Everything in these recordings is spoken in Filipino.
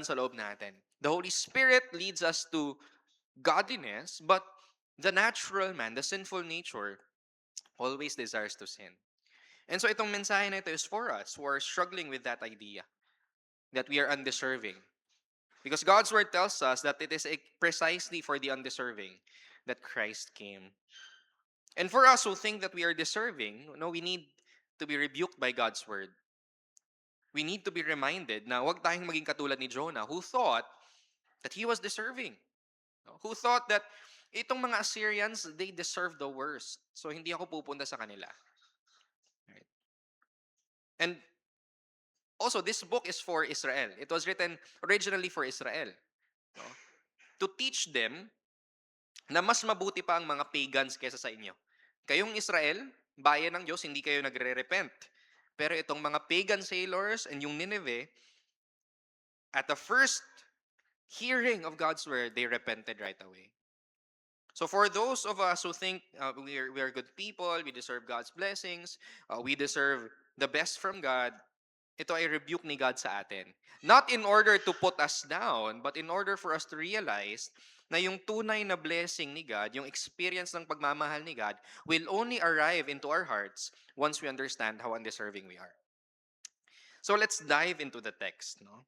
sa loob natin. The Holy Spirit leads us to godliness, but the natural man, the sinful nature, always desires to sin. And so itong mensahe na ito is for us who are struggling with that idea that we are undeserving. Because God's word tells us that it is precisely for the undeserving that Christ came. And for us who think that we are deserving, no, we need to be rebuked by God's word. We need to be reminded na huwag tayong maging katulad ni Jonah who thought that he was deserving. No? Who thought that itong mga Assyrians, they deserve the worst. So hindi ako pupunta sa kanila. Right? And also, this book is for Israel. It was written originally for Israel. No? To teach them na mas mabuti pa ang mga pagans kaysa sa inyo. Kayong Israel, bayan ng Diyos, hindi kayo nagre-repent. Pero itong mga pagan sailors and yung Nineveh, at the first hearing of God's word, they repented right away. So for those of us who think we are good people, we deserve God's blessings, we deserve the best from God, ito ay rebuke ni God sa atin. Not in order to put us down, but in order for us to realize na yung tunay na blessing ni God, yung experience ng pagmamahal ni God, will only arrive into our hearts once we understand how undeserving we are. So let's dive into the text. No?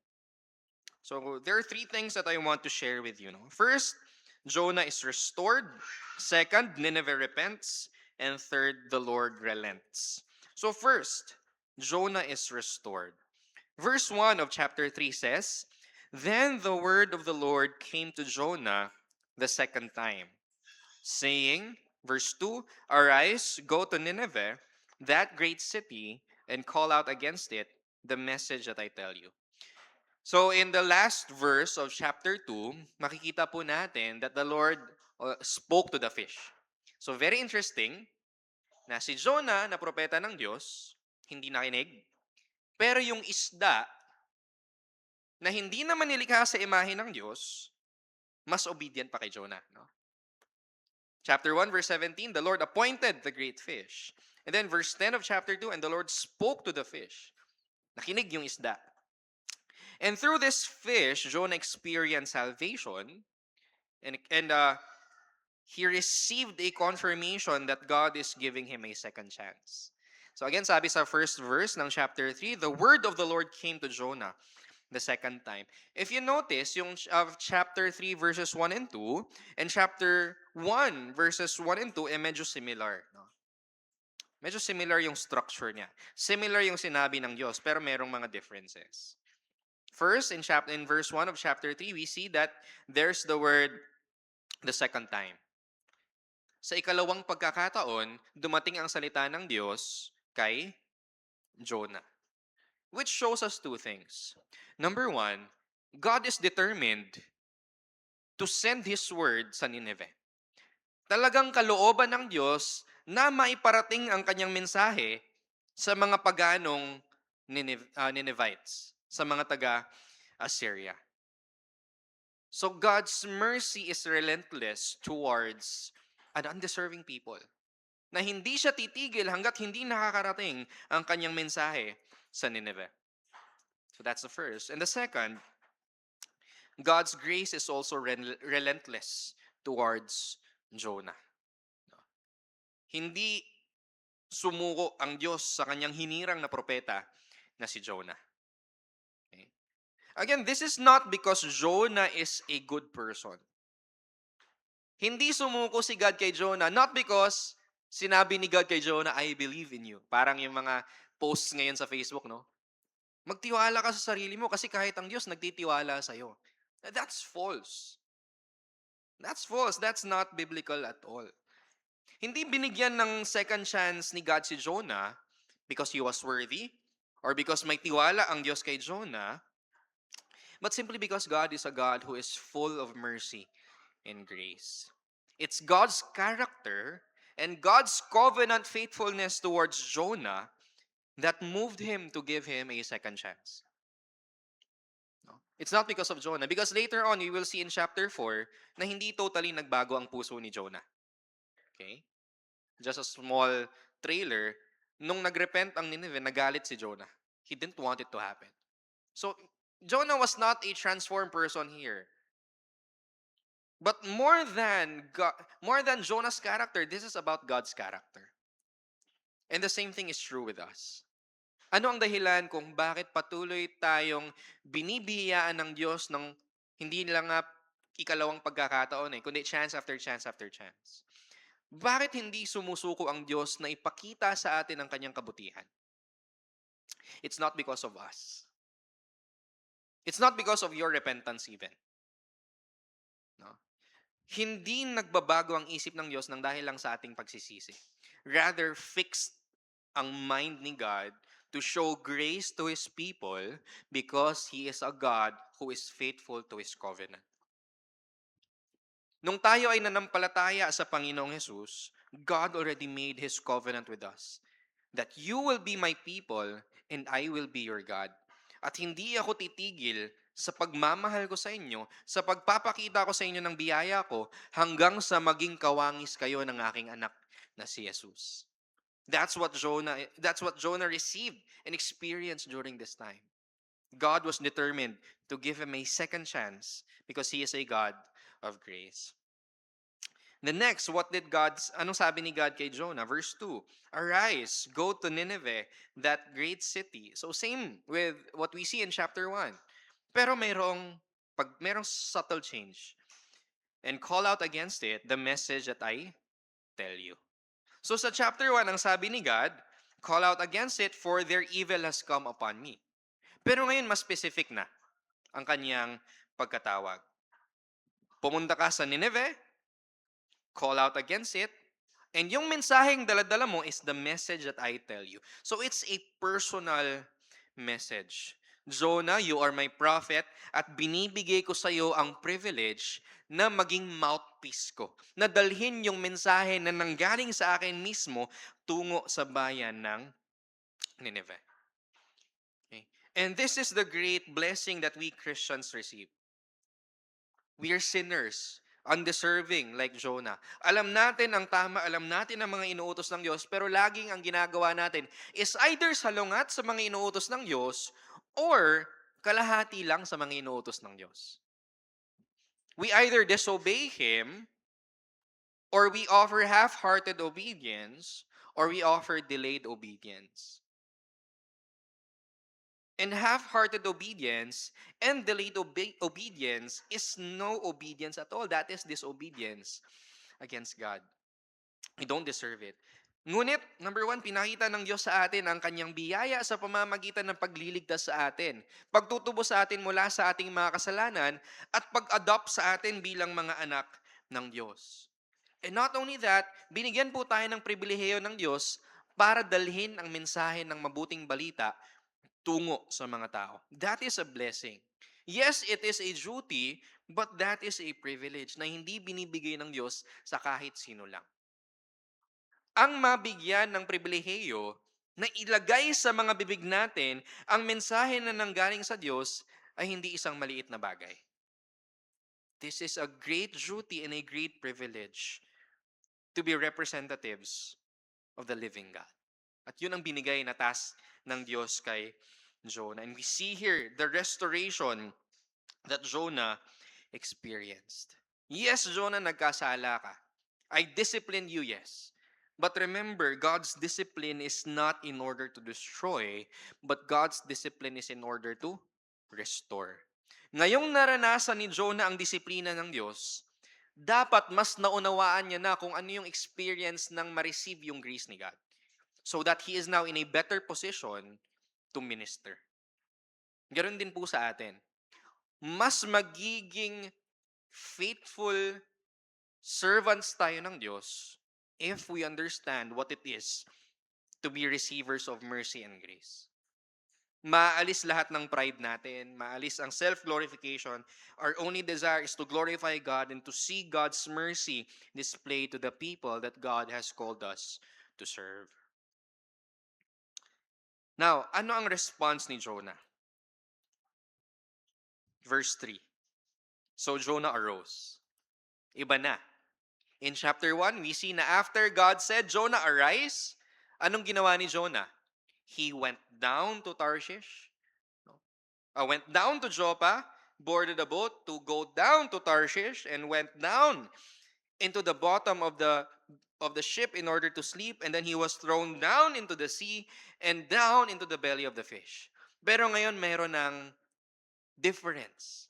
So there are three things that I want to share with you. No? First, Jonah is restored. Second, Nineveh repents. And third, the Lord relents. So first, Jonah is restored. Verse 1 of chapter 3 says, Then the word of the Lord came to Jonah the second time, saying, verse 2, Arise, go to Nineveh, that great city, and call out against it the message that I tell you. So in the last verse of chapter 2, makikita po natin that the Lord spoke to the fish. So very interesting na si Jonah na propeta ng Diyos, hindi nakinig, pero yung isda na hindi naman nilikha sa imahe ng Diyos, mas obedient pa kay Jonah. No? Chapter 1, verse 17, the Lord appointed the great fish. And then verse 10 of chapter 2, and the Lord spoke to the fish. Nakinig yung isda. And through this fish, Jonah experienced salvation, and he received a confirmation that God is giving him a second chance. So again, sabi sa first verse ng chapter 3, the word of the Lord came to Jonah the second time. If you notice, yung chapter 3 verses 1 and 2 and chapter 1 verses 1 and 2 medyo similar. No? Medyo similar yung structure niya. Similar yung sinabi ng Diyos, pero merong mga differences. First, in verse 1 of chapter 3, we see that there's the word the second time. Sa ikalawang pagkakataon, dumating ang salita ng Diyos kay Jonah. Which shows us two things. Number one, God is determined to send His word sa Nineveh. Talagang kalooban ng Diyos na maiparating ang kanyang mensahe sa mga paganong Ninevites, sa mga taga-Assyria. So God's mercy is relentless towards an undeserving people. Na hindi siya titigil hanggat hindi nakakarating ang kanyang mensahe sa Nineveh. So that's the first. And the second, God's grace is also relentless towards Jonah. Hindi sumuko ang Diyos sa kanyang hinirang na propeta na si Jonah. Okay? Again, this is not because Jonah is a good person. Hindi sumuko si God kay Jonah, not because sinabi ni God kay Jonah, I believe in you. Parang yung mga posts ngayon sa Facebook, no? Magtiwala ka sa sarili mo kasi kahit ang Diyos nagtitiwala sa'yo. That's false. That's false. That's not biblical at all. Hindi binigyan ng second chance ni God si Jonah because he was worthy or because may tiwala ang Diyos kay Jonah, but simply because God is a God who is full of mercy and grace. It's God's character and God's covenant faithfulness towards Jonah that moved him to give him a second chance. No? It's not because of Jonah. Because later on, you will see in chapter 4 na hindi totally nagbago ang puso ni Jonah. Okay? Just a small trailer, nung nagrepent ang Nineveh, nagalit si Jonah. He didn't want it to happen. So, Jonah was not a transformed person here. But more than Jonah's character, this is about God's character. And the same thing is true with us. Ano ang dahilan kung bakit patuloy tayong binibiyayaan ng Diyos ng hindi lang nga ikalawang pagkakataon kundi chance after chance after chance? Bakit hindi sumusuko ang Diyos na ipakita sa atin ang kanyang kabutihan? It's not because of us. It's not because of your repentance even. No? Hindi nagbabago ang isip ng Diyos nang dahil lang sa ating pagsisisi. Rather, fixed ang mind ni God to show grace to His people because He is a God who is faithful to His covenant. Nung tayo ay nanampalataya sa Panginoong Jesus, God already made His covenant with us. That you will be my people and I will be your God. At hindi ako titigil sa pagmamahal ko sa inyo, sa pagpapakita ko sa inyo ng biyaya ko, hanggang sa maging kawangis kayo ng aking anak na si Jesus. That's what Jonah received and experienced during this time. God was determined to give him a second chance because He is a God of grace. The next, anong sabi ni God kay Jonah? Verse 2, arise, go to Nineveh, that great city. So same with what we see in chapter 1. Pero merong subtle change. And call out against it the message that I tell you. So sa chapter 1, ang sabi ni God, call out against it for their evil has come upon me. Pero ngayon, mas specific na ang kanyang pagkatawag. Pumunta ka sa Nineveh, call out against it, and yung mensaheng daladala mo is the message that I tell you. So it's a personal message. Jonah, you are my prophet at binibigay ko sa iyo ang privilege na maging mouthpiece ko. Na dalhin yung mensahe na nanggaling sa akin mismo tungo sa bayan ng Nineveh. Okay. And this is the great blessing that we Christians receive. We are sinners, undeserving like Jonah. Alam natin ang tama, alam natin ang mga inuutos ng Diyos, pero laging ang ginagawa natin is either salungat sa mga inuutos ng Diyos or kalahati lang sa mga inuutos ng Diyos. We either disobey Him or we offer half-hearted obedience or we offer delayed obedience. And half-hearted obedience and delayed obedience is no obedience at all. That is disobedience against God. We don't deserve it. Ngunit, number 1, pinakita ng Diyos sa atin ang kanyang biyaya sa pamamagitan ng pagliligtas sa atin. Pagtutubo sa atin mula sa ating mga kasalanan at pag-adopt sa atin bilang mga anak ng Diyos. And not only that, binigyan po tayo ng pribilehiyo ng Diyos para dalhin ang mensahe ng mabuting balita tungo sa mga tao. That is a blessing. Yes, it is a duty, but that is a privilege na hindi binibigay ng Diyos sa kahit sino lang. Ang mabigyan ng pribilehiyo na ilagay sa mga bibig natin ang mensahe na nanggaling sa Diyos ay hindi isang maliit na bagay. This is a great duty and a great privilege to be representatives of the living God. At yun ang binigay na task ng Diyos kay Jonah. And we see here the restoration that Jonah experienced. Yes, Jonah, nagkasala ka. I disciplined you, yes. But remember, God's discipline is not in order to destroy, but God's discipline is in order to restore. Ngayong naranasan ni Jonah ang disiplina ng Diyos, dapat mas naunawaan niya na kung ano yung experience ng ma-receive yung grace ni God. So that he is now in a better position to minister. Ganon din po sa atin. Mas magiging faithful servants tayo ng Diyos if we understand what it is to be receivers of mercy and grace. Maalis lahat ng pride natin, maalis ang self-glorification. Our only desire is to glorify God and to see God's mercy displayed to the people that God has called us to serve. Now, ano ang response ni Jonah? Verse 3. So Jonah arose. Iba na. In chapter 1, we see na after God said, Jonah, arise, anong ginawa ni Jonah? He went down to Tarshish. went down to Joppa, boarded a boat to go down to Tarshish, and went down into the bottom of the ship in order to sleep, and then he was thrown down into the sea and down into the belly of the fish. Pero ngayon meron ng difference.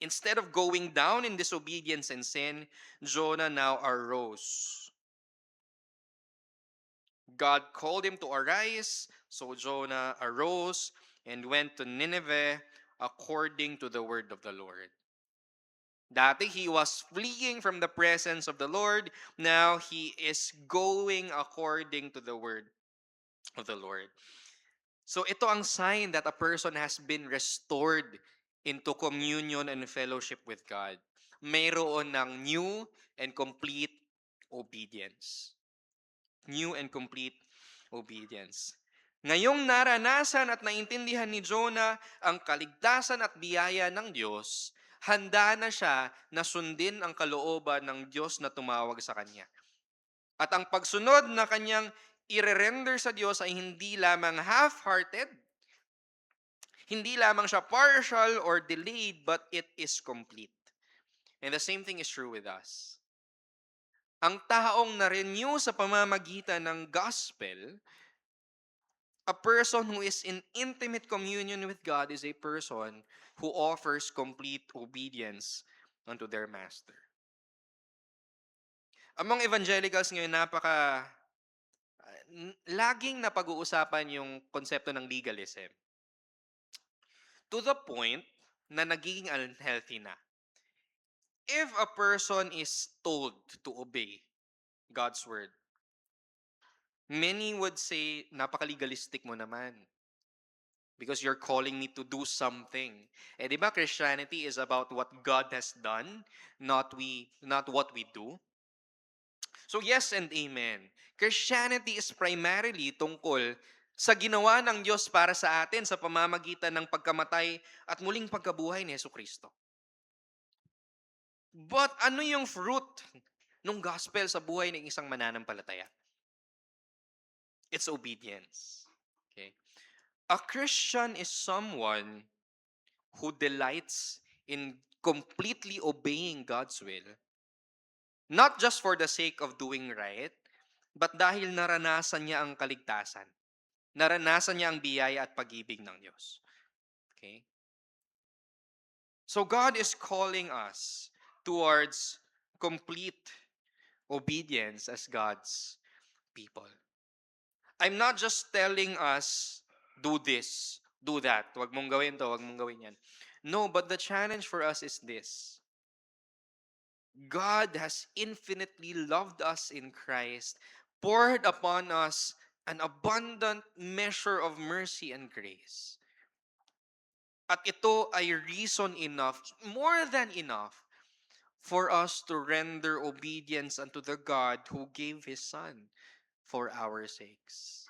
Instead of going down in disobedience and sin, Jonah now arose. God called him to arise, so Jonah arose and went to Nineveh according to the word of the Lord. Dati he was fleeing from the presence of the Lord. Now he is going according to the word of the Lord. So ito ang sign that a person has been restored into communion and fellowship with God. Mayroon ng new and complete obedience. New and complete obedience. Ngayong naranasan at naintindihan ni Jonah ang kaligtasan at biyaya ng Diyos, handa na siya na sundin ang kalooban ng Diyos na tumawag sa kanya. At ang pagsunod na kanyang i-render sa Diyos ay hindi lamang half-hearted, hindi lamang siya partial or delayed, but it is complete. And the same thing is true with us. Ang taong na-renew sa pamamagitan ng gospel, a person who is in intimate communion with God is a person who offers complete obedience unto their master. Among evangelicals ngayon, laging napag-uusapan yung konsepto ng legalism. To the point na nagiging unhealthy na. If a person is told to obey God's word, many would say, napaka-legalistic mo naman. Because you're calling me to do something. Eh, di ba Christianity is about what God has done, not what we do? So yes and amen. Christianity is primarily tungkol sa ginawa ng Diyos para sa atin sa pamamagitan ng pagkamatay at muling pagkabuhay ni Jesucristo. But ano yung fruit ng gospel sa buhay ng isang mananampalataya? It's obedience. Okay? A Christian is someone who delights in completely obeying God's will, not just for the sake of doing right, but dahil naranasan niya ang kaligtasan. Naranasan niya ang biyaya at pag-ibig ng Diyos. Okay? So God is calling us towards complete obedience as God's people. I'm not just telling us, do this, do that. Huwag mong gawin to, huwag mong gawin yan. No, but the challenge for us is this. God has infinitely loved us in Christ, poured upon us an abundant measure of mercy and grace. At ito ay reason enough, more than enough, for us to render obedience unto the God who gave His Son for our sakes.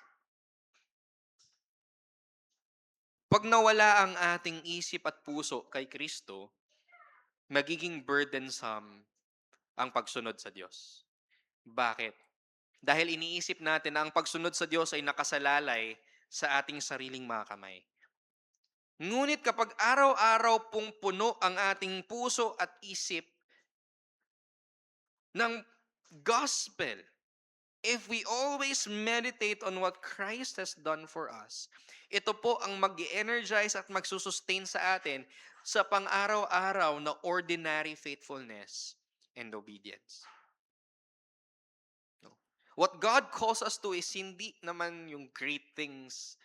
Pag nawala ang ating isip at puso kay Kristo, magiging burdensome ang pagsunod sa Diyos. Bakit? Dahil iniisip natin na ang pagsunod sa Diyos ay nakasalalay sa ating sariling mga kamay. Ngunit kapag araw-araw pong puno ang ating puso at isip ng gospel, if we always meditate on what Christ has done for us, ito po ang mag-energize at magsusustain sa atin sa pang-araw-araw na ordinary faithfulness and obedience. No. What God calls us to is hindi naman yung great things,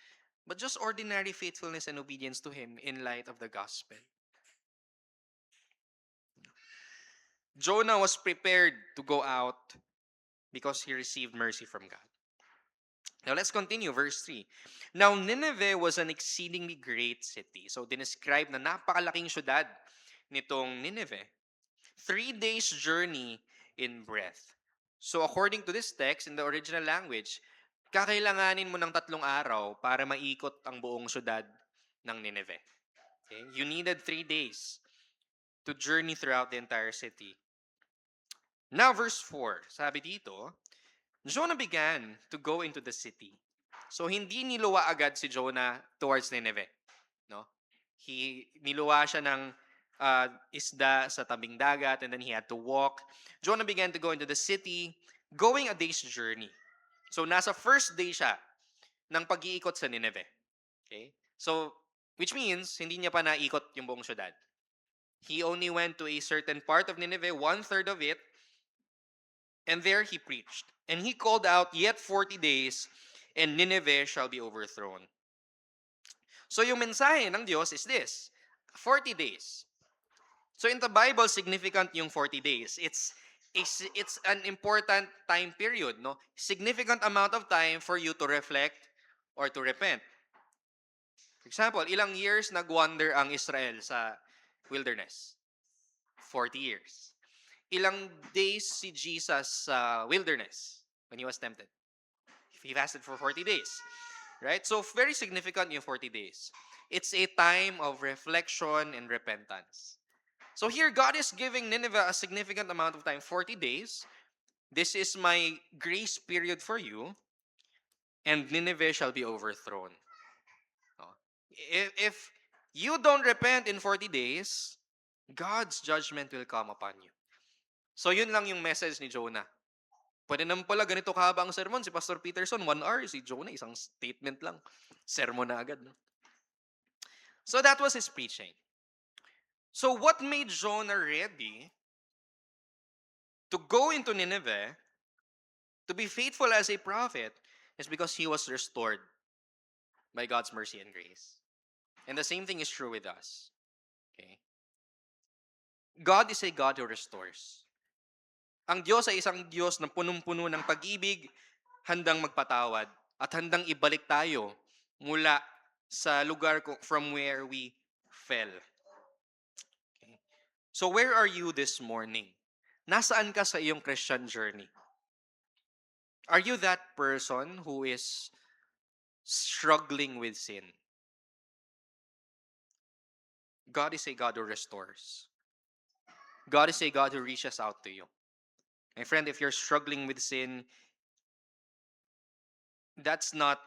but just ordinary faithfulness and obedience to Him in light of the gospel. Jonah was prepared to go out because he received mercy from God. Now let's continue, verse 3. Now Nineveh was an exceedingly great city. So dinescribe na napakalaking syudad nitong Nineveh. 3 days journey in breadth. So according to this text, in the original language, kakailanganin mo ng 3 araw para maikot ang buong syudad ng Nineveh. Okay? You needed 3 days to journey throughout the entire city. Now verse 4, sabi dito, Jonah began to go into the city. So hindi niluwa agad si Jonah towards Nineveh, no? Niluwa siya ng isda sa tabing dagat, and then he had to walk. Jonah began to go into the city, going a day's journey. So nasa first day siya ng pag-iikot sa Nineveh. Okay? So, which means, hindi niya pa naikot yung buong syudad. He only went to a certain part of Nineveh, one-third of it, and there he preached. And he called out, "Yet 40 days, and Nineveh shall be overthrown." So yung mensahe ng Diyos is this: 40 days. So in the Bible, significant yung 40 days. It's an important time period, no? Significant amount of time for you to reflect or to repent. For example, ilang years nag-wander ang Israel sa wilderness? 40 years. Ilang days si Jesus sa wilderness when he was tempted? He fasted for 40 days. Right? So, very significant yung 40 days. It's a time of reflection and repentance. So here, God is giving Nineveh a significant amount of time, 40 days. This is my grace period for you, and Nineveh shall be overthrown. No? If you don't repent in 40 days, God's judgment will come upon you. So yun lang yung message ni Jonah. Pwede naman pala ganito kahaba ang sermon. Si Pastor Peterson, 1 hour. Si Jonah, isang statement lang. Sermon na agad. No? So that was his preaching. So what made Jonah ready to go into Nineveh, to be faithful as a prophet, is because he was restored by God's mercy and grace. And the same thing is true with us. Okay? God is a God who restores. Ang Diyos ay isang Diyos na punong-puno ng pag-ibig, handang magpatawad, at handang ibalik tayo mula sa lugar from where we fell. Okay? So where are you this morning? Nasaan ka sa iyong Christian journey? Are you that person who is struggling with sin? God is a God who restores. God is a God who reaches out to you. My friend, if you're struggling with sin, that's not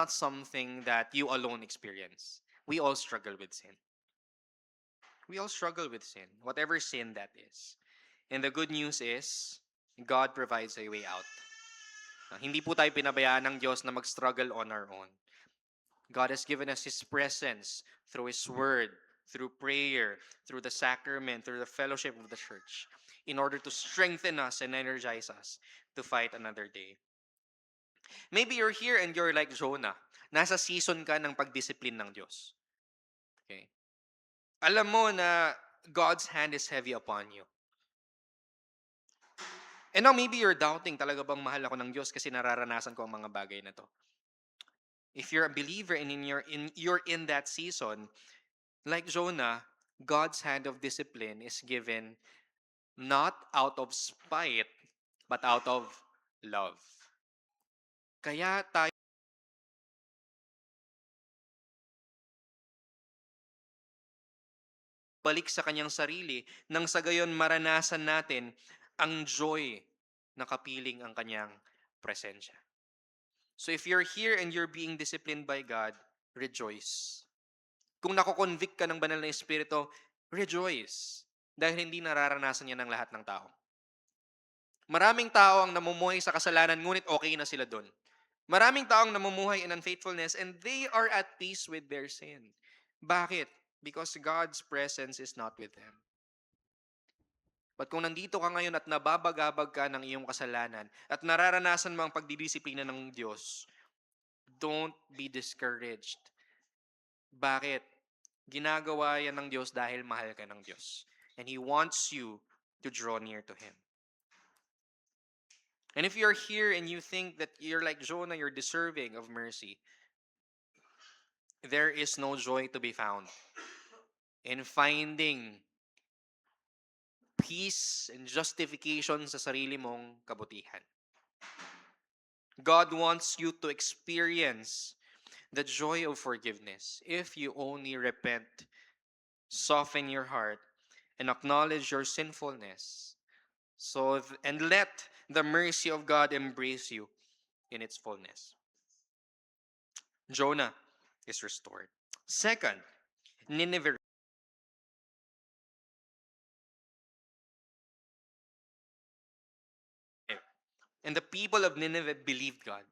something that you alone experience. We all struggle with sin. We all struggle with sin, whatever sin that is. And the good news is, God provides a way out. Hindi po tayo pinabayaan ng Diyos na mag-struggle on our own. God has given us His presence through His Word, through prayer, through the sacrament, through the fellowship of the church, in order to strengthen us and energize us to fight another day. Maybe you're here and you're like Jonah. Nasa season ka ng pagdiscipline ng Diyos. Okay? Alam mo na God's hand is heavy upon you. And now maybe you're doubting, talaga bang mahal ako ng Diyos kasi nararanasan ko ang mga bagay na to. If you're a believer and you're in that season, like Jonah, God's hand of discipline is given not out of spite, but out of love. Kaya tayo balik sa kanyang sarili nang sa gayon maranasan natin ang joy na kapiling ang kanyang presensya. So if you're here and you're being disciplined by God, rejoice. Kung nakoconvict ka ng banal na Espiritu, rejoice. Dahil hindi nararanasan yan ng lahat ng tao. Maraming tao ang namumuhay sa kasalanan, ngunit okay na sila doon. Maraming tao ang namumuhay in unfaithfulness and they are at peace with their sin. Bakit? Because God's presence is not with them. But kung nandito ka ngayon at nababagabag ka ng iyong kasalanan at nararanasan mo ang pagdidisiplina ng Diyos, don't be discouraged. Bakit? Ginagawa yan ng Diyos dahil mahal ka ng Diyos. And He wants you to draw near to Him. And if you're here and you think that you're like Jonah, you're deserving of mercy, there is no joy to be found in finding peace and justification sa sarili mong kabutihan. God wants you to experience the joy of forgiveness if you only repent, soften your heart, and acknowledge your sinfulness. And let the mercy of God embrace you in its fullness. Jonah is restored. Second, Nineveh. And the people of Nineveh believed God.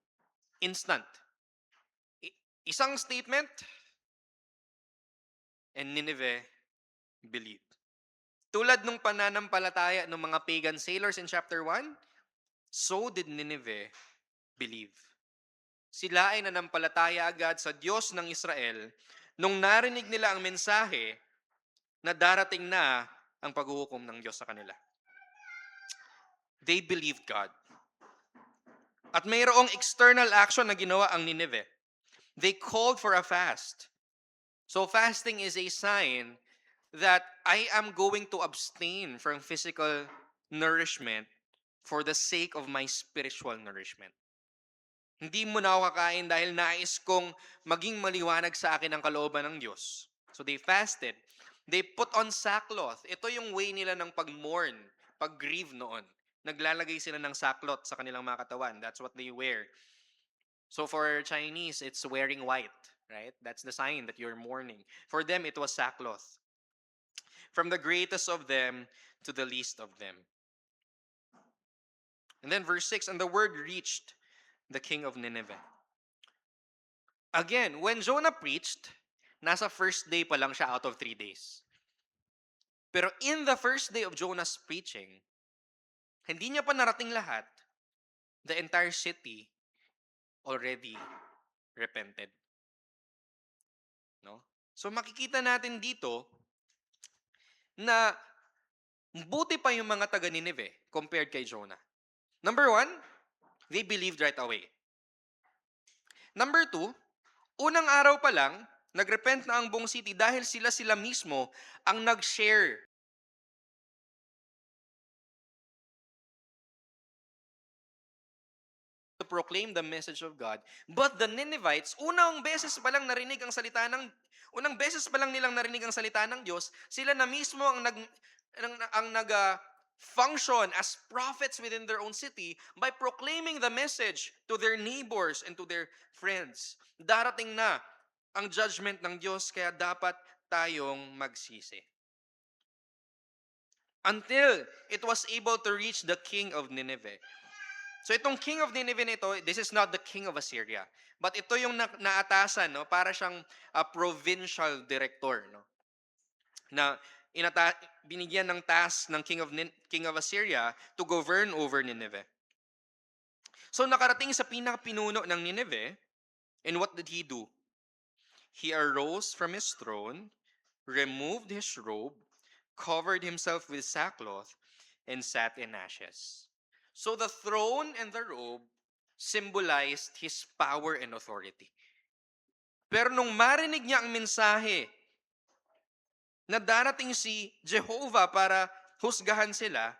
Instant. I- Isang statement, and Nineveh believed. Tulad nung pananampalataya ng mga pagan sailors in chapter 1, so did Nineveh believe. Sila ay nanampalataya agad sa Diyos ng Israel nung narinig nila ang mensahe na darating na ang paghuhukom ng Diyos sa kanila. They believed God. At mayroong external action na ginawa ang Nineveh. They called for a fast. So fasting is a sign that I am going to abstain from physical nourishment for the sake of my spiritual nourishment. Hindi mo na ako kakain dahil nais kong maging maliwanag sa akin ang kalooban ng Diyos. So they fasted. They put on sackcloth. Ito yung way nila ng pag-mourn, pag-grieve noon. Naglalagay sila ng sackcloth sa kanilang mga katawan. That's what they wear. So for Chinese, it's wearing white, right? That's the sign that you're mourning. For them, it was sackcloth. From the greatest of them to the least of them. And then verse 6, and the word reached the king of Nineveh. Again, when Jonah preached, nasa first day pa lang siya out of 3 days. Pero in the first day of Jonah's preaching, hindi niya pa narating lahat, the entire city already repented. No? So makikita natin dito na buti pa yung mga taga Nineveh compared kay Jonah. Number 1, they believed right away. Number 2, unang araw pa lang, nagrepent na ang buong city dahil sila mismo ang nag-share to proclaim the message of God. But the Ninevites, unang beses pa lang nilang narinig ang salita ng Diyos, sila na mismo ang nag function as prophets within their own city by proclaiming the message to their neighbors and to their friends. Darating na ang judgment ng Diyos, kaya dapat tayong magsisi. Until it was able to reach the king of Nineveh. So itong king of Nineveh nito, this is not the king of Assyria. But ito yung naatasan, no? Para siyang provincial director, no? Na binigyan ng task ng king of Assyria to govern over Nineveh. So nakarating sa pinakapinuno ng Nineveh, and what did he do? He arose from his throne, removed his robe, covered himself with sackcloth, and sat in ashes. So the throne and the robe symbolized his power and authority. Pero nung marinig niya ang mensahe na darating si Jehovah para husgahan sila,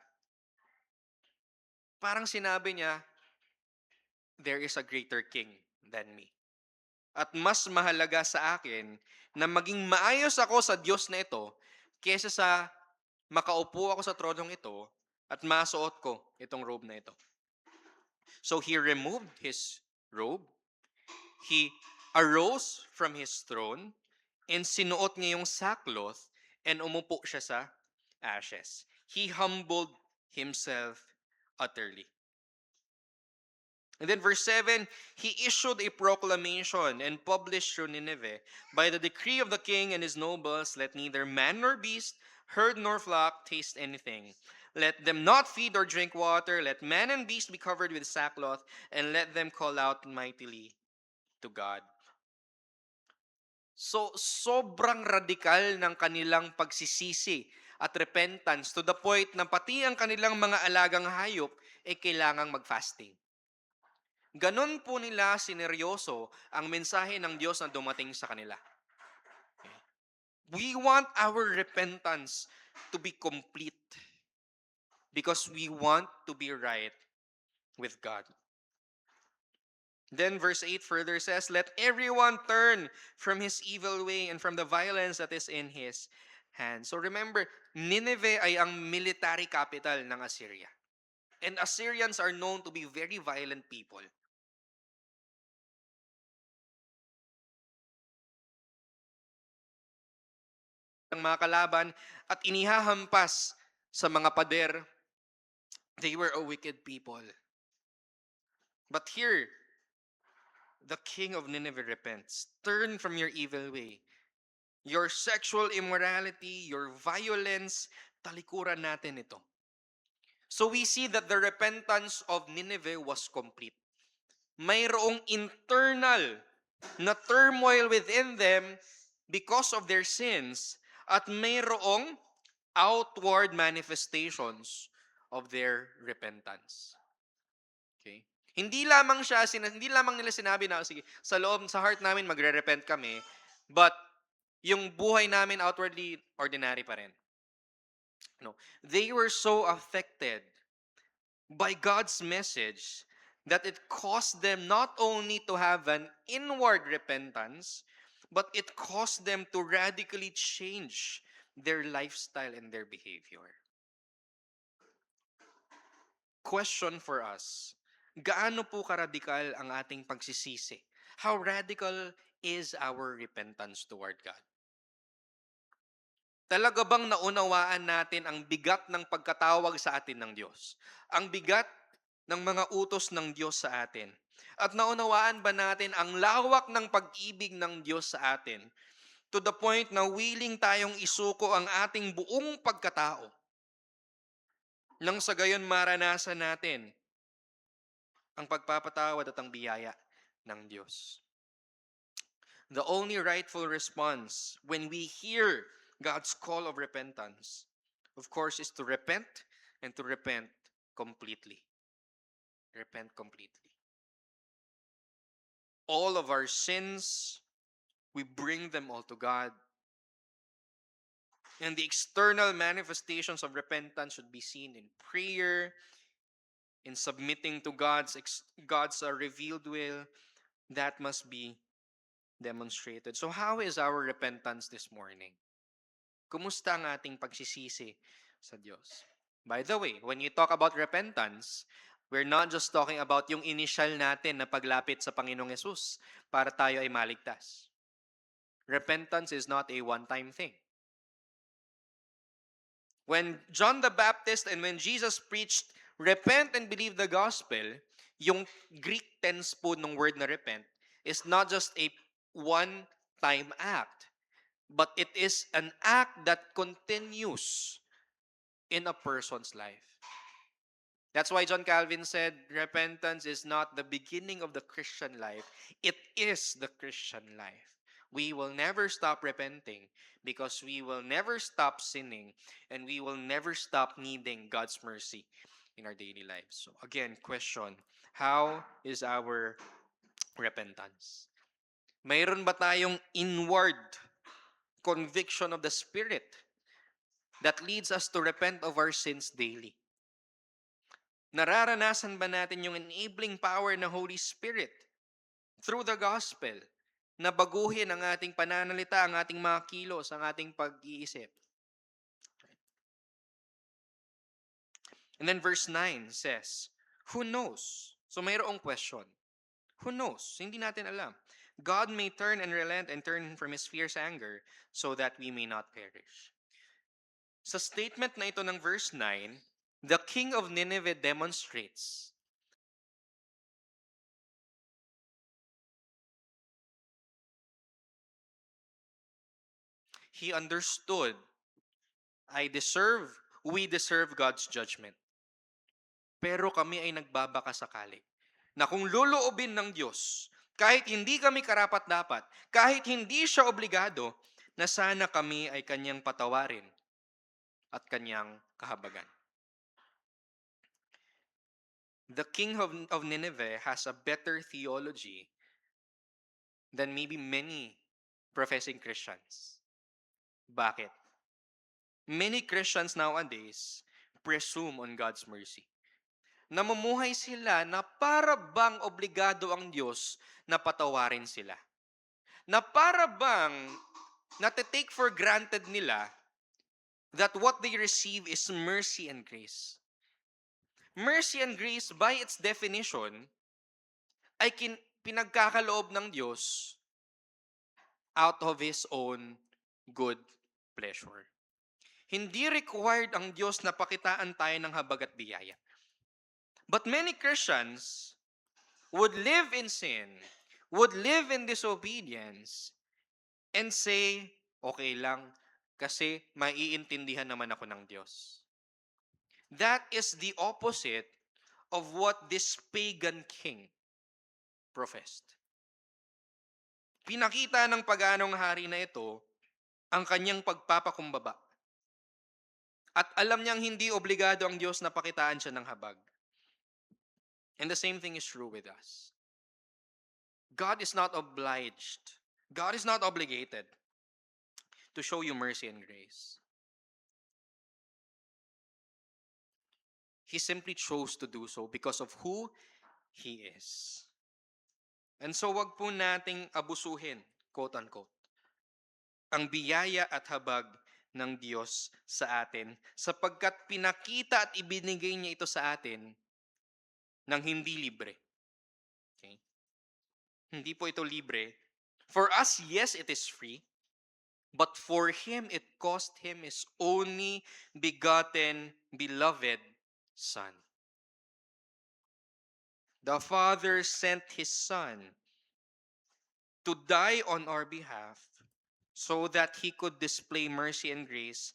parang sinabi niya, there is a greater king than me. At mas mahalaga sa akin na maging maayos ako sa Diyos na ito kesa sa makaupo ako sa tronong ito at masuot ko itong robe na ito. So he removed his robe, he arose from his throne, and sinuot niya yung sackcloth and umupo siya sa ashes. He humbled himself utterly. And then verse 7, he issued a proclamation and published through Nineveh, by the decree of the king and his nobles, let neither man nor beast, herd nor flock taste anything. Let them not feed or drink water. Let man and beast be covered with sackcloth, and let them call out mightily to God. So, sobrang radikal ng kanilang pagsisisi at repentance to the point na pati ang kanilang mga alagang hayop ay kailangang mag-fasting. Ganon po nila sineryoso ang mensahe ng Diyos na dumating sa kanila. We want our repentance to be complete because we want to be right with God. Then verse 8 further says, let everyone turn from his evil way and from the violence that is in his hand. So remember, Nineveh ay ang military capital ng Assyria. And Assyrians are known to be very violent people. ng mga kalaban at inihahampas sa mga pader. They were a wicked people. But here, the king of Nineveh repents. Turn from your evil way. Your sexual immorality, your violence, talikuran natin ito. So we see that the repentance of Nineveh was complete. Mayroong internal na turmoil within them because of their sins at mayroong outward manifestations of their repentance. Okay? Hindi lamang nila sinabi na sige, sa heart namin magre-repent kami, but yung buhay namin outwardly ordinary pa rin. No. They were so affected by God's message that it caused them not only to have an inward repentance, but it caused them to radically change their lifestyle and their behavior. Question for us, gaano po karadikal ang ating pagsisisi? How radical is our repentance toward God? Talaga bang naunawaan natin ang bigat ng pagkatawag sa atin ng Diyos? Ang bigat ng mga utos ng Diyos sa atin? At naunawaan ba natin ang lawak ng pag-ibig ng Diyos sa atin to the point na willing tayong isuko ang ating buong pagkatao nang sa gayon maranasan natin ang pagpapatawad at ang biyaya ng Diyos? The only rightful response when we hear God's call of repentance, of course, is to repent and to repent completely. Repent completely. All of our sins, we bring them all to God. And the external manifestations of repentance should be seen in prayer, in submitting to God's revealed will. That must be demonstrated. So how is our repentance this morning? Kumusta ang ating pagsisisi sa Diyos? By the way, when you talk about repentance, we're not just talking about yung initial natin na paglapit sa Panginoong Yesus para tayo ay maligtas. Repentance is not a one-time thing. When John the Baptist and when Jesus preached, repent and believe the gospel, yung Greek tense po ng word na repent is not just a one-time act, but it is an act that continues in a person's life. That's why John Calvin said, repentance is not the beginning of the Christian life. It is the Christian life. We will never stop repenting because we will never stop sinning and we will never stop needing God's mercy in our daily lives. So again, question, how is our repentance? Mayroon ba tayong inward conviction of the Spirit that leads us to repent of our sins daily? Nararanasan ba natin yung enabling power ng Holy Spirit through the gospel na baguhin ang ating pananalita, ang ating mga kilos, ang ating pag-iisip? And then verse 9 says, who knows? So mayroong question. Who knows? Hindi natin alam. God may turn and relent and turn from His fierce anger so that we may not perish. Sa statement na ito ng verse 9, the king of Nineveh demonstrates he understood, we deserve God's judgment. Pero kami ay nagbabaka sakali na kung loloobin ng Diyos, kahit hindi kami karapat-dapat, kahit hindi siya obligado, na sana kami ay kanyang patawarin at kanyang kahabagan. The king of Nineveh has a better theology than maybe many professing Christians. Bakit? Many Christians nowadays presume on God's mercy. Namumuhay sila na para bang obligado ang Diyos na patawarin sila. Na para bang nate-take for granted nila that what they receive is mercy and grace. Mercy and grace, by its definition, ay pinagkakaloob ng Diyos out of His own good pleasure. Hindi required ang Diyos na pakitaan tayo ng habag at biyaya. But many Christians would live in sin, would live in disobedience, and say, okay lang, kasi maiintindihan naman ako ng Diyos. That is the opposite of what this pagan king professed. Pinakita ng paganong hari na ito ang kanyang pagpapakumbaba. At alam niyang hindi obligado ang Diyos na pakitaan siya ng habag. And the same thing is true with us. God is not obliged. God is not obligated to show you mercy and grace. He simply chose to do so because of who He is. And so wag po nating abusuhin, quote-unquote, ang biyaya at habag ng Diyos sa atin sapagkat pinakita at ibinigay niya ito sa atin ng hindi libre. Okay? Hindi po ito libre. For us, yes, it is free. But for Him, it cost Him His only begotten, beloved Son. The Father sent His Son to die on our behalf so that He could display mercy and grace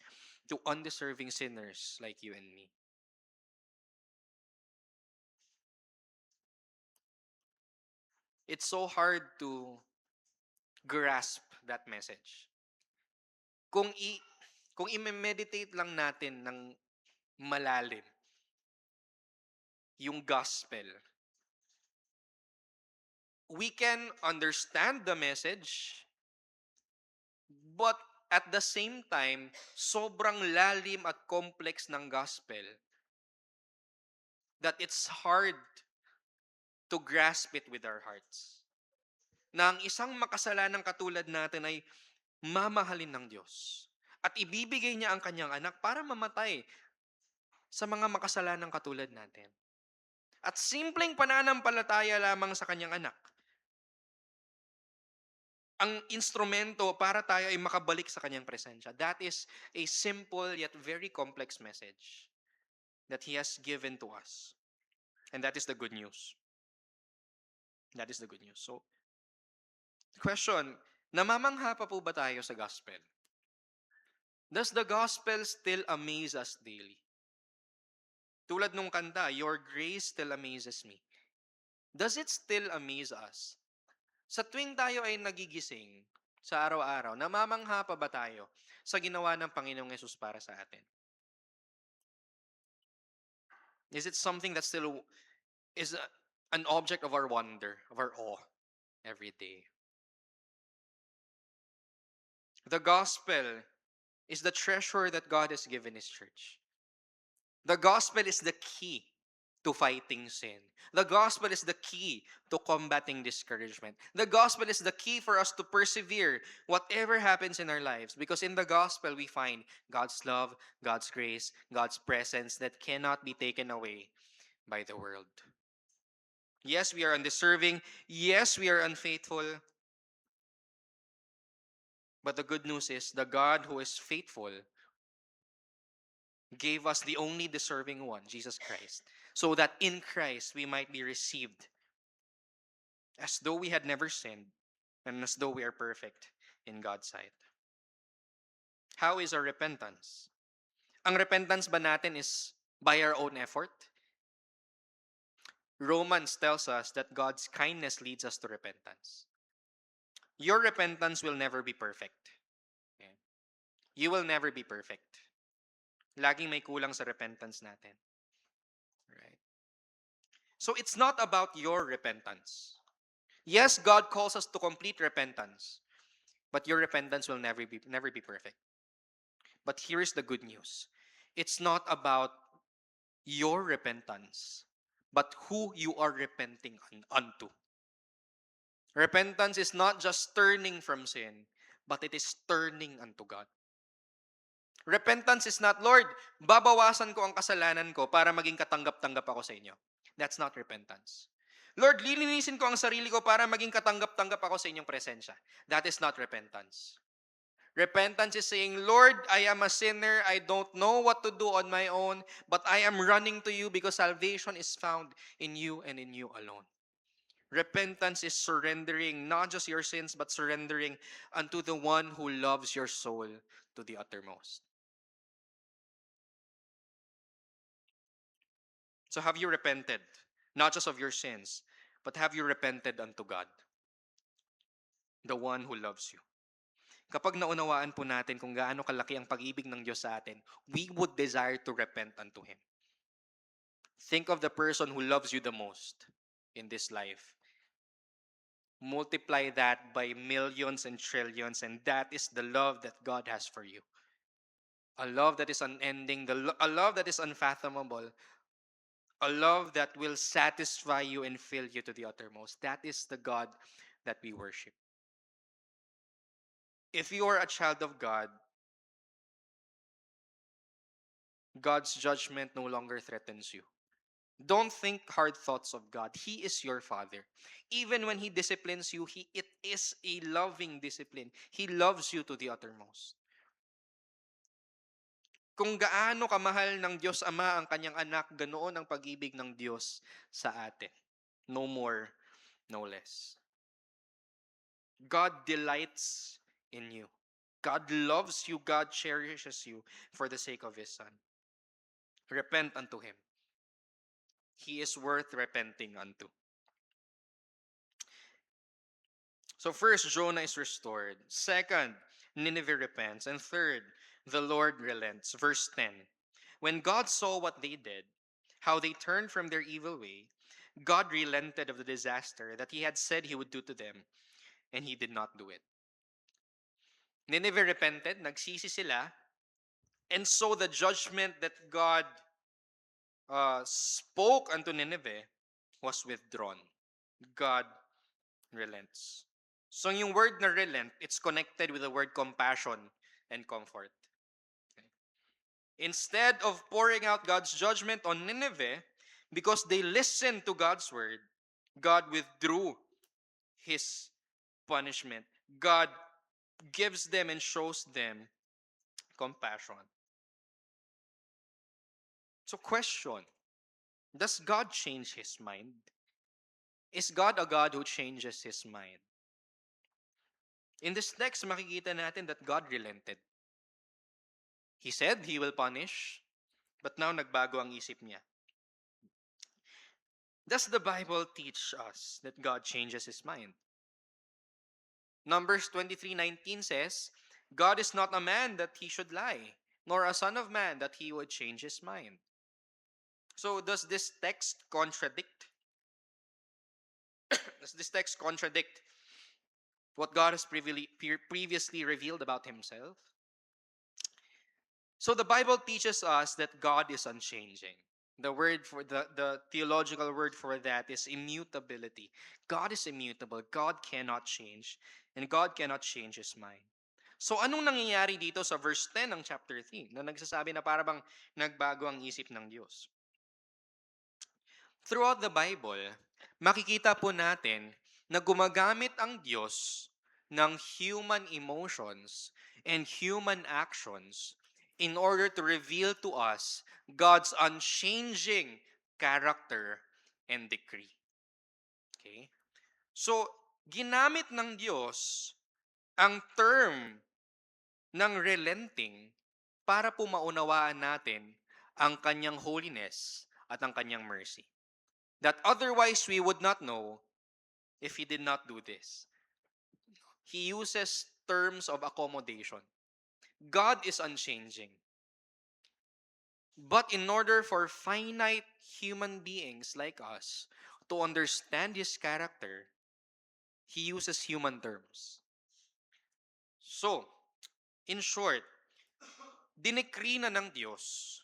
to undeserving sinners like you and me. It's so hard to grasp that message. Kung i-meditate lang natin ng malalim yung gospel, we can understand the message, but at the same time, sobrang lalim at complex ng gospel that it's hard to grasp it with our hearts. Na ang isang makasalanang katulad natin ay mamahalin ng Diyos. At ibibigay niya ang kanyang anak para mamatay sa mga makasalanang katulad natin. At simpleng pananampalataya lamang sa kanyang anak ang instrumento para tayo ay makabalik sa kanyang presensya. That is a simple yet very complex message that He has given to us. And that is the good news. That is the good news. So, question, namamangha pa po ba tayo sa gospel? Does the gospel still amaze us daily? Tulad nung kanta, Your grace still amazes me. Does it still amaze us? Sa tuwing tayo ay nagigising sa araw-araw, namamangha pa ba tayo sa ginawa ng Panginoong Yesus para sa atin? Is it something that still is an object of our wonder, of our awe every day? The gospel is the treasure that God has given His church. The gospel is the key to fighting sin. The gospel is the key to combating discouragement. The gospel is the key for us to persevere whatever happens in our lives. Because in the gospel, we find God's love, God's grace, God's presence that cannot be taken away by the world. Yes, we are undeserving. Yes, we are unfaithful. But the good news is the God who is faithful gave us the only deserving one, Jesus Christ, so that in Christ we might be received as though we had never sinned and as though we are perfect in God's sight. How is our repentance? Ang repentance ba natin is by our own effort? Romans tells us that God's kindness leads us to repentance. Your repentance will never be perfect. Okay? You will never be perfect. Laging may kulang sa repentance natin. Right? So it's not about your repentance. Yes, God calls us to complete repentance. But your repentance will never be perfect. But here is the good news. It's not about your repentance, but who you are repenting unto. Repentance is not just turning from sin, but it is turning unto God. Repentance is not, Lord, babawasan ko ang kasalanan ko para maging katanggap-tanggap ako sa inyo. That's not repentance. Lord, lilinisin ko ang sarili ko para maging katanggap-tanggap ako sa inyong presensya. That is not repentance. Repentance is saying, Lord, I am a sinner. I don't know what to do on my own, but I am running to you because salvation is found in you and in you alone. Repentance is surrendering not just your sins, but surrendering unto the one who loves your soul to the uttermost. So have you repented? Not just of your sins, but have you repented unto God, the one who loves you? Kapag naunawaan po natin kung gaano kalaki ang pag-ibig ng Diyos sa atin, we would desire to repent unto Him. Think of the person who loves you the most in this life. Multiply that by millions and trillions, and that is the love that God has for you. A love that is unending, a love that is unfathomable, a love that will satisfy you and fill you to the uttermost. That is the God that we worship. If you are a child of God, God's judgment no longer threatens you. Don't think hard thoughts of God. He is your Father. Even when He disciplines you, it is a loving discipline. He loves you to the uttermost. Kung gaano kamahal ng Diyos Ama ang kanyang anak, ganoon ang pag-ibig ng Diyos sa atin. No more, no less. God delights in you. God loves you. God cherishes you for the sake of His Son. Repent unto Him. He is worth repenting unto. So first, Jonah is restored. Second, Nineveh repents. And third, the Lord relents. Verse 10. When God saw what they did, how they turned from their evil way, God relented of the disaster that He had said He would do to them, and He did not do it. Nineveh repented, nagsisi sila, and so the judgment that God spoke unto Nineveh was withdrawn. God relents. So yung word na relent, it's connected with the word compassion and comfort. Okay. Instead of pouring out God's judgment on Nineveh, because they listened to God's word, God withdrew His punishment. God gives them and shows them compassion. So question, does God change His mind? Is God a God who changes His mind? In this text, makikita natin that God relented. He said He will punish, but now nagbago ang isip niya. Does the Bible teach us that God changes His mind? Numbers 23:19 says, God is not a man that He should lie, nor a son of man that He would change His mind. So does this text contradict? Does this text contradict what God has previously revealed about Himself? So the Bible teaches us that God is unchanging. The word for the theological word for that is immutability. God is immutable. God cannot change. And God cannot change His mind. So anong nangyayari dito sa verse 10 ng chapter 3 na nagsasabi na para bang nagbago ang isip ng Diyos? Throughout the Bible, makikita po natin na gumagamit ang Diyos ng human emotions and human actions in order to reveal to us God's unchanging character and decree. Okay? So, ginamit ng Diyos ang term ng relenting para po maunawaan natin ang kanyang holiness at ang kanyang mercy. That otherwise we would not know if He did not do this. He uses terms of accommodation. God is unchanging. But in order for finite human beings like us to understand His character, He uses human terms. So, in short, dinekri na ng Diyos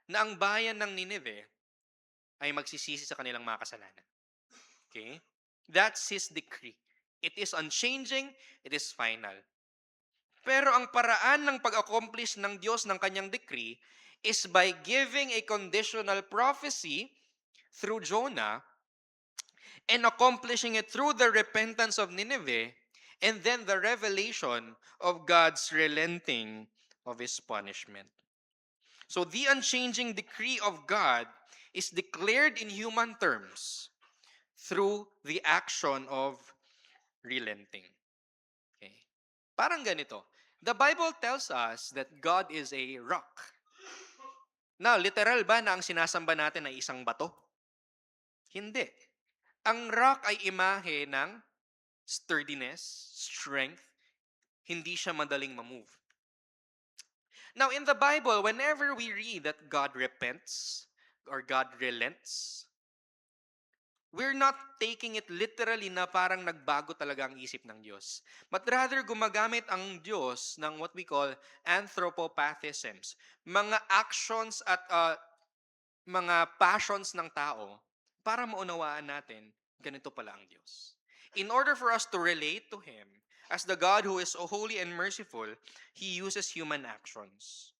na ang bayan ng Nineveh ay magsisisi sa kanilang mga kasalanan. Okay? That's His decree. It is unchanging, it is final. Pero ang paraan ng pag-accomplish ng Diyos ng kanyang decree is by giving a conditional prophecy through Jonah and accomplishing it through the repentance of Nineveh And then the revelation of God's relenting of his punishment. So the unchanging decree of God is declared in human terms through the action of relenting. Okay. Parang ganito. The Bible tells us that God is a rock. Now, literal ba na ang sinasamba natin ay isang bato? Hindi. Ang rock ay imahe ng sturdiness, strength, hindi siya madaling mamove. Now, in the Bible, whenever we read that God repents or God relents, we're not taking it literally na parang nagbago talaga ang isip ng Diyos. But rather, gumagamit ang Diyos ng what we call anthropopathisms. Mga actions at mga passions ng tao para maunawaan natin, ganito pala ang Diyos. In order for us to relate to Him, as the God who is holy and merciful, He uses human actions.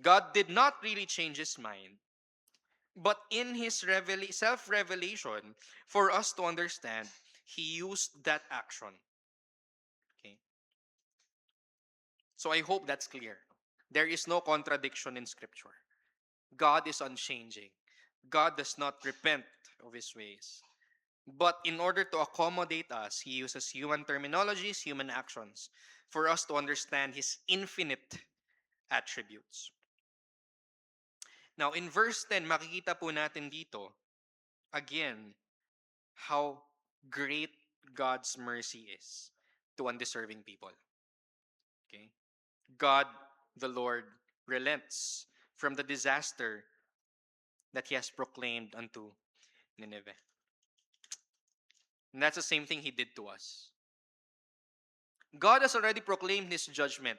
God did not really change His mind, but in His self-revelation, for us to understand, He used that action. Okay? So I hope that's clear. There is no contradiction in Scripture. God is unchanging. God does not repent of His ways. But in order to accommodate us, He uses human terminologies, human actions, for us to understand His infinite attributes. Now, in verse 10, makikita po natin dito, again, how great God's mercy is to undeserving people. Okay? God, the Lord, relents from the disaster that He has proclaimed unto Nineveh. And that's the same thing He did to us. God has already proclaimed His judgment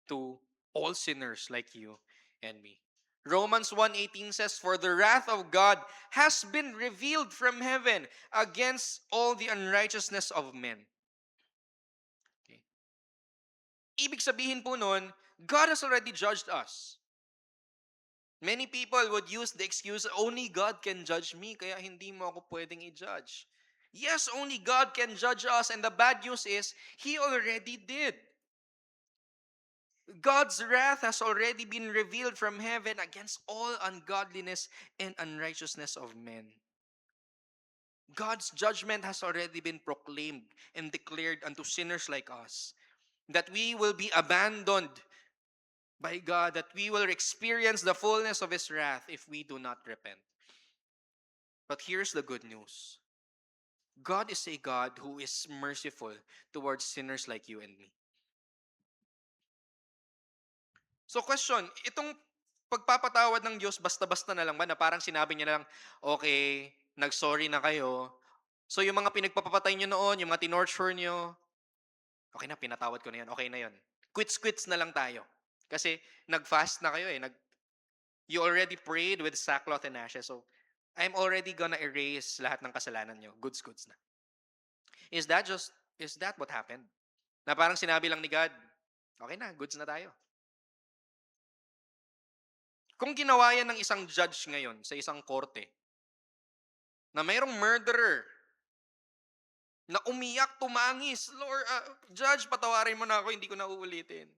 to all sinners like you and me. Romans 1:18 says, "For the wrath of God has been revealed from heaven against all the unrighteousness of men." Okay. Ibig sabihin po nun, God has already judged us. Many people would use the excuse, only God can judge me, kaya hindi mo ako pwedeng i-judge. Yes, only God can judge us, and the bad news is, He already did. God's wrath has already been revealed from heaven against all ungodliness and unrighteousness of men. God's judgment has already been proclaimed and declared unto sinners like us, that we will be abandoned by God, that we will experience the fullness of His wrath if we do not repent. But here's the good news. God is a God who is merciful towards sinners like you and me. So question, itong pagpapatawad ng Diyos basta-basta na lang ba na parang sinabi niya na lang, okay, nag-sorry na kayo. So yung mga pinagpapatay niyo noon, yung mga tinorture niyo, okay na, pinatawad ko na yan, okay na yon. Quits-quits na lang tayo. Kasi nag-fast na kayo eh. You already prayed with sackcloth and ashes. So I'm already gonna erase lahat ng kasalanan niyo. Goods na. Is that what happened? Na parang sinabi lang ni God, okay na, goods na tayo. Kung ginawa yan ng isang judge ngayon sa isang korte, na mayroong murderer, na umiyak, tumangis, Lord, Judge, patawarin mo na ako, hindi ko na uulitin.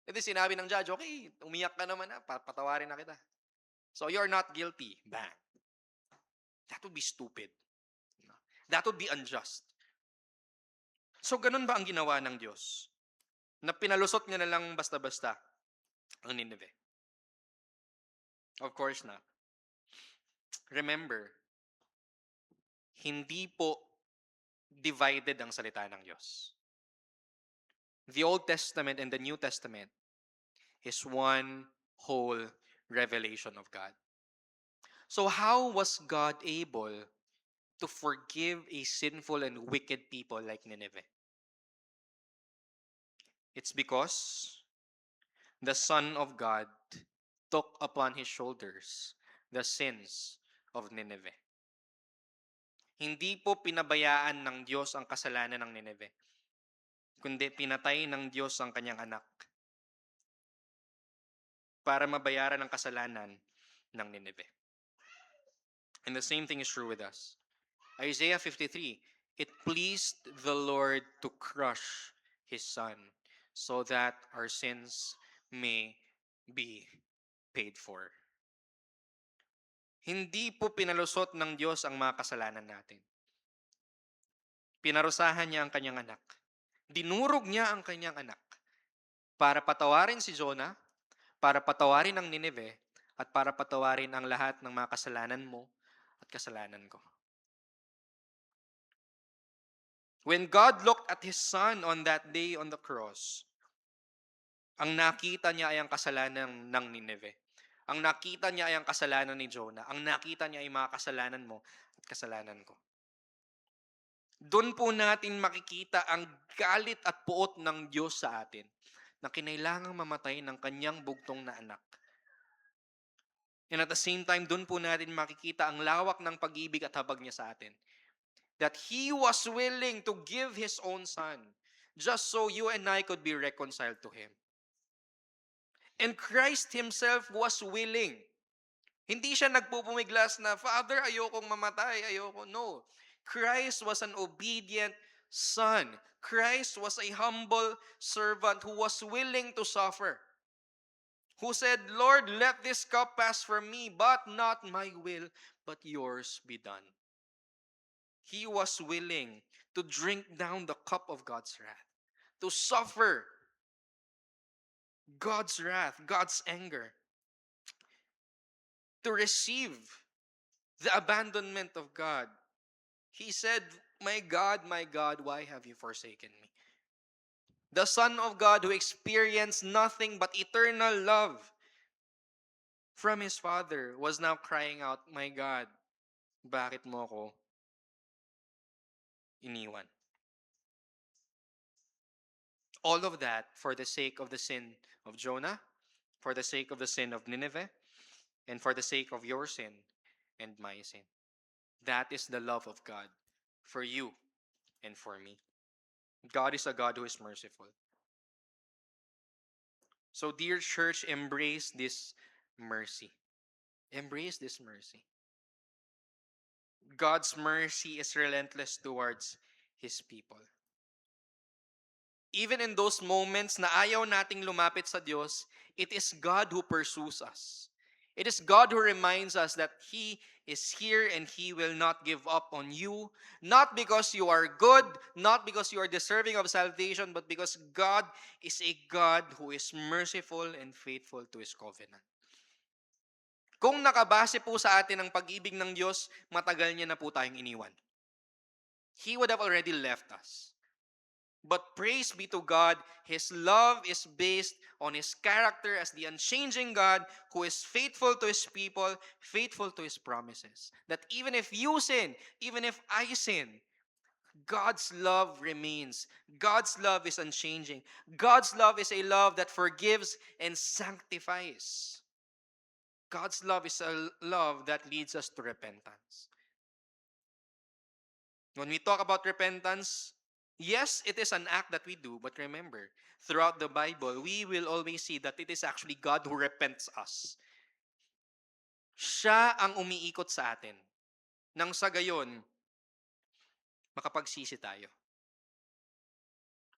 E di sinabi ng judge, okay, umiyak ka naman na, patawarin na kita. So you're not guilty. Bang. That would be stupid. That would be unjust. So ganun ba ang ginawa ng Diyos? Na pinalusot niya na lang basta-basta ang Nineveh? Of course not. Remember, hindi po divided ang salita ng Diyos. The Old Testament and the New Testament is one whole revelation of God. So how was God able to forgive a sinful and wicked people like Nineveh? It's because the Son of God took upon His shoulders the sins of Nineveh. Hindi po pinabayaan ng Diyos ang kasalanan ng Nineveh, kundi pinatay ng Diyos ang kanyang anak para mabayaran ang kasalanan ng Nineveh. And the same thing is true with us. Isaiah 53, it pleased the Lord to crush His Son so that our sins may be paid for. Hindi po pinalusot ng Diyos ang mga kasalanan natin. Pinarusahan niya ang kanyang anak. Dinurog niya ang kanyang anak para patawarin si Jonah, para patawarin ang Nineveh, at para patawarin ang lahat ng mga kasalanan mo at kasalanan ko. When God looked at His Son on that day on the cross, ang nakita niya ay ang kasalanan ng Nineveh. Ang nakita niya ay ang kasalanan ni Jonah. Ang nakita niya ay mga kasalanan mo at kasalanan ko. Doon po natin makikita ang galit at puot ng Diyos sa atin na kinailangang mamatay ng kanyang bugtong na anak. And at the same time, doon po natin makikita ang lawak ng pag-ibig at habag niya sa atin. That He was willing to give His own Son just so you and I could be reconciled to Him. And Christ Himself was willing. Hindi siya nagpupumiglas na, Father, ayokong mamatay, ayoko. No. Christ was an obedient Son. Christ was a humble servant who was willing to suffer. Who said, Lord, let this cup pass from me, but not my will, but yours be done. He was willing to drink down the cup of God's wrath, to suffer God's wrath, God's anger, to receive the abandonment of God. He said, my God, why have you forsaken me? The Son of God who experienced nothing but eternal love from His Father was now crying out, my God, bakit mo ako iniwan? All of that for the sake of the sin of Jonah, for the sake of the sin of Nineveh, and for the sake of your sin and my sin. That is the love of God for you and for me. God is a God who is merciful. So, dear church, embrace this mercy. Embrace this mercy. God's mercy is relentless towards His people. Even in those moments na ayaw nating lumapit sa Diyos, it is God who pursues us. It is God who reminds us that He is here and He will not give up on you. Not because you are good, not because you are deserving of salvation, but because God is a God who is merciful and faithful to His covenant. Kung nakabase po sa atin ang pag-ibig ng Diyos, matagal niya na po tayong iniwan. He would have already left us. But praise be to God, His love is based on His character as the unchanging God who is faithful to His people, faithful to His promises. That even if you sin, even if I sin, God's love remains. God's love is unchanging. God's love is a love that forgives and sanctifies. God's love is a love that leads us to repentance. When we talk about repentance, yes, it is an act that we do, but remember, throughout the Bible, we will always see that it is actually God who repents us. Siya ang umiikot sa atin. Nang sa gayon, makapagsisi tayo.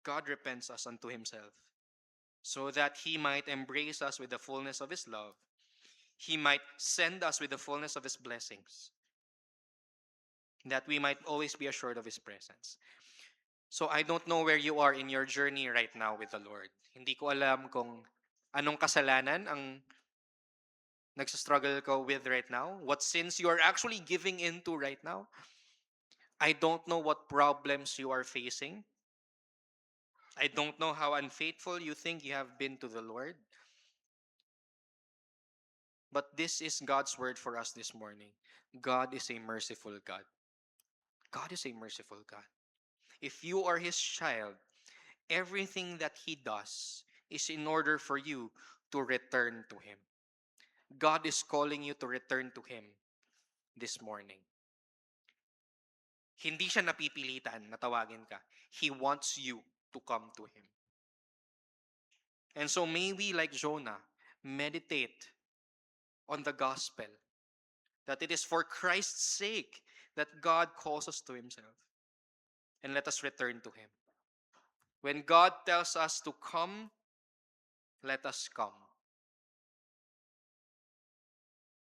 God repents us unto Himself so that He might embrace us with the fullness of His love. He might send us with the fullness of His blessings, that we might always be assured of His presence. So I don't know where you are in your journey right now with the Lord. Hindi ko alam kung anong kasalanan ang nagsastruggle ka with right now, what sins you are actually giving into right now. I don't know what problems you are facing. I don't know how unfaithful you think you have been to the Lord. But this is God's word for us this morning. God is a merciful God. God is a merciful God. If you are His child, everything that He does is in order for you to return to Him. God is calling you to return to Him this morning. Hindi siya napipilitan na tawagin ka. He wants you to come to Him. And so may we, like Jonah, meditate on the gospel, that it is for Christ's sake that God calls us to Himself. and let us return to Him. When God tells us to come, let us come.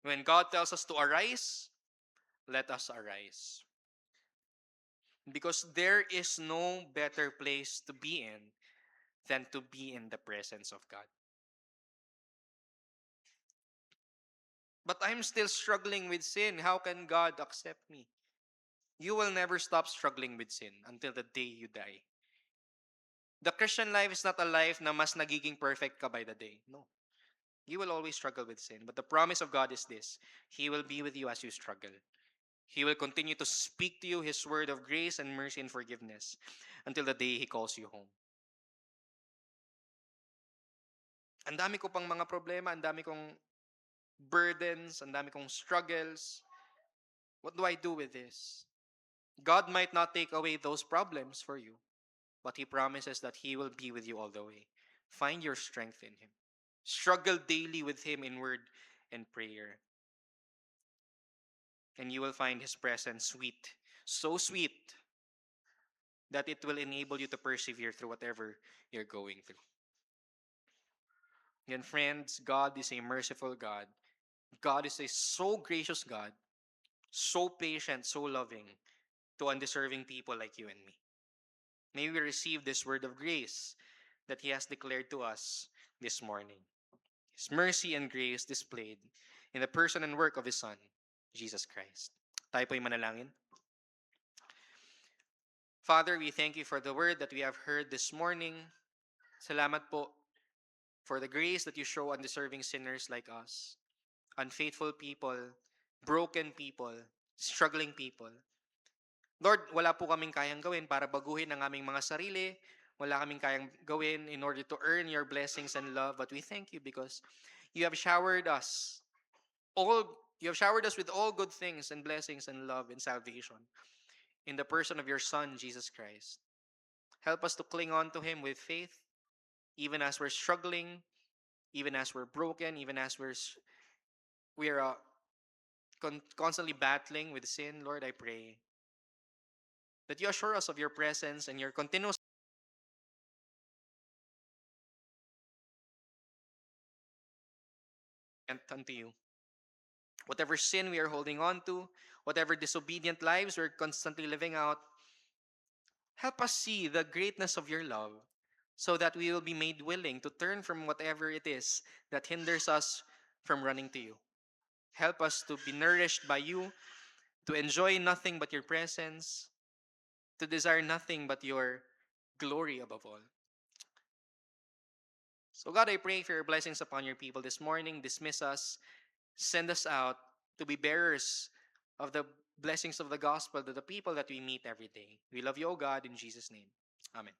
When God tells us to arise, let us arise. Because there is no better place to be in than to be in the presence of God. But I'm still struggling with sin. How can God accept me? You will never stop struggling with sin until the day you die. The Christian life is not a life na mas nagiging perfect ka by the day. No. You will always struggle with sin. But the promise of God is this: He will be with you as you struggle. He will continue to speak to you His word of grace and mercy and forgiveness until the day He calls you home. Ang dami ko pang mga problema, ang dami kong burdens, ang dami kong struggles. What do I do with this? God might not take away those problems for you, but He promises that He will be with you all the way. Find your strength in Him. Struggle daily with Him in word and prayer. And you will find His presence sweet. So sweet that it will enable you to persevere through whatever you're going through. And friends, God is a merciful God. God is a so gracious God, so patient, so loving to undeserving people like you and me. May we receive this word of grace that He has declared to us this morning. His mercy and grace displayed in the person and work of His Son, Jesus Christ. Tayo po'y manalangin. Father, we thank you for the word that we have heard this morning. Salamat po for the grace that you show undeserving sinners like us, unfaithful people, broken people, struggling people. Lord, wala po kaming kayang gawin para baguhin ang aming mga sarili. Wala kaming kayang gawin in order to earn your blessings and love. But we thank you because you have showered us with all good things and blessings and love and salvation in the person of your Son, Jesus Christ. Help us to cling on to Him with faith, even as we're struggling, even as we're broken, even as we're constantly battling with sin. Lord, I pray that you assure us of your presence and your continuous unto you. Whatever sin we are holding on to, whatever disobedient lives we're constantly living out, help us see the greatness of your love so that we will be made willing to turn from whatever it is that hinders us from running to you. Help us to be nourished by you, to enjoy nothing but your presence, to desire nothing but your glory above all. So God, I pray for your blessings upon your people this morning. Dismiss us, send us out to be bearers of the blessings of the gospel to the people that we meet every day. We love you, O God, in Jesus' name. Amen.